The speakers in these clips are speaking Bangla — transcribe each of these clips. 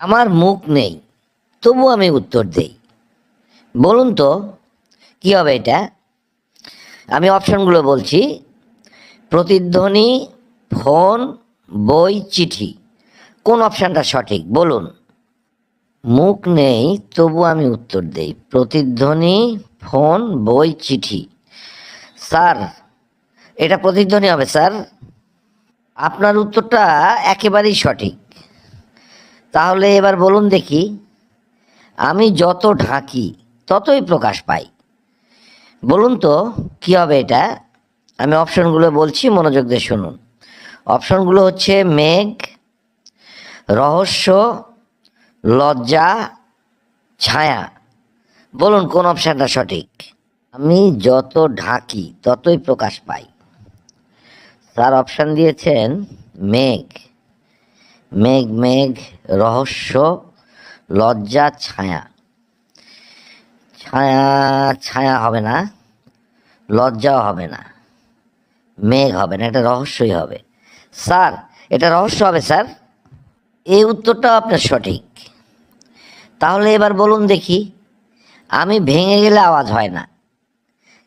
আমার মুখ নেই, তবু আমি উত্তর দেই। বলুন তো কি হবে এটা? আমি অপশনগুলো বলছি: প্রতিধ্বনি, ফোন, বই, চিঠি। কোন অপশনটা সঠিক বলুন? মুখ নেই, তবু আমি উত্তর দেই। প্রতিধ্বনি, ফোন, বই, চিঠি। স্যার, এটা প্রতিধ্বনি হবে স্যার। আপনার উত্তরটা একেবারেই সঠিক। তাহলে এবার বলুন দেখি, আমি যত ঢাকি ততই প্রকাশ পাই। বলুন তো কি হবে এটা? আমি অপশনগুলো বলছি, মনোযোগ দিয়ে শুনুন। অপশনগুলো হচ্ছে মেঘ, রহস্য, লজ্জা, ছায়া। বলুন কোন অপশনটা সঠিক? আমি যত ঢাকি ততই প্রকাশ পাই। স্যার অপশন দিয়েছেন মেঘ। মেঘ, মেঘ, রহস্য, লজ্জা, ছায়া। ছায়া, ছায়া হবে না, লজ্জাও হবে না, মেঘ হবে না, এটা রহস্যই হবে। স্যার, এটা রহস্য হবে স্যার। এই উত্তরটাও আপনার সঠিক। তাহলে এবার বলুন দেখি, আমি ভেঙে গেলে আওয়াজ হয় না,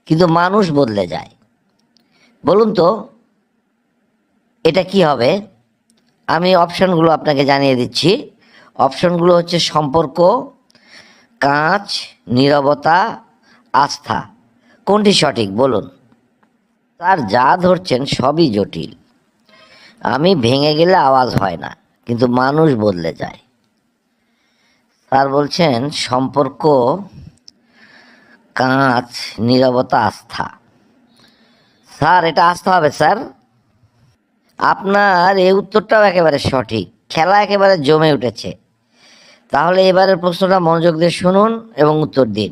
কিন্তু মানুষ বদলে যায়। বলুন তো এটা কি হবে? আমি অপশনগুলো আপনাকে জানিয়ে দিচ্ছি। অপশনগুলো হচ্ছে সম্পর্ক, কাঁচ, নীরবতা, আস্থা। কোনটি সঠিক বলুন? তার যা ধরছেন সবই জটিল। আমি ভেঙে গেলে আওয়াজ হয় না, কিন্তু মানুষ বদলে যায়। স্যার বলছেন সম্পর্ক, কাঁচ, নীরবতা, আস্থা। স্যার এটা আস্থা হবে স্যার। আপনার এই উত্তরটাও একেবারে সঠিক। খেলা একেবারে জমে উঠেছে। তাহলে এবারের প্রশ্নটা মনোযোগ দিয়ে শুনুন এবং উত্তর দিন।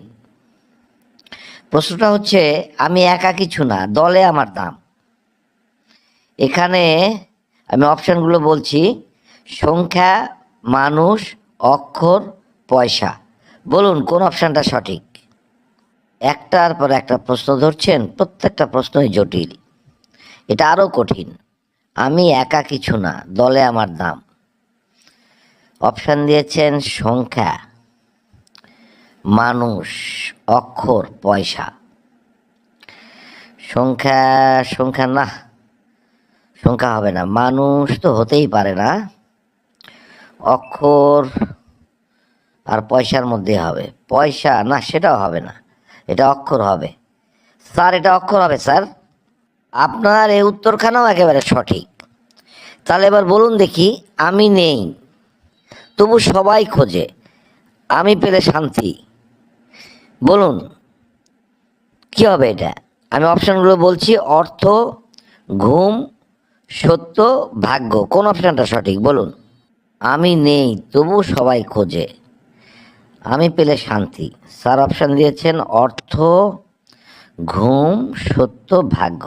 প্রশ্নটা হচ্ছে, আমি একা কিছু না, দলে আমার দাম। এখানে আমি অপশানগুলো বলছি: সংখ্যা, মানুষ, অক্ষর, পয়সা। বলুন কোন অপশানটা সঠিক? একটার পর একটা প্রশ্ন ধরছেন, প্রত্যেকটা প্রশ্নই জটিল। এটা আরও কঠিন। আমি একা কিছু না, দলে আমার দাম। অপশান দিয়েছেন সংখ্যা, মানুষ, অক্ষর, পয়সা। সংখ্যা, সংখ্যা না, সংখ্যা হবে না। মানুষ তো হতেই পারে না। অক্ষর আর পয়সার মধ্যে হবে। পয়সা না, সেটাও হবে না, এটা অক্ষর হবে। স্যার এটা অক্ষর হবে স্যার। আপনার এই উত্তরখানাও একেবারে সঠিক। তাহলে এবার বলুন দেখি, আমি নেই তবু সবাই খোঁজে, আমি পেলে শান্তি। বলুন কি হবে এটা? আমি অপশানগুলো বলছি: অর্থ, ঘুম, সত্য, ভাগ্য। কোন অপশানটা সঠিক বলুন? আমি নেই তবু সবাই খোঁজে, আমি পেলে শান্তি। স্যার অপশান দিয়েছেন অর্থ, ঘুম, সত্য, ভাগ্য।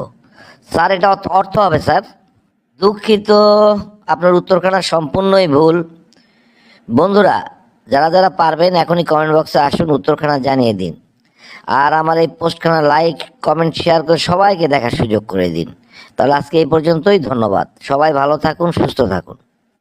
স্যার এটা অর্থ হবে স্যার। দুঃখিত, আপনার উত্তরখানা সম্পূর্ণই ভুল। বন্ধুরা, যারা যারা পারবেন এখনই কমেন্ট বক্সে আসুন, উত্তরখানা জানিয়ে দিন। আর আমার এই পোস্টখানা লাইক, কমেন্ট, শেয়ার করে সবাইকে দেখার সুযোগ করে দিন। তাহলে আজকে এই পর্যন্তই। ধন্যবাদ। সবাই ভালো থাকুন, সুস্থ থাকুন।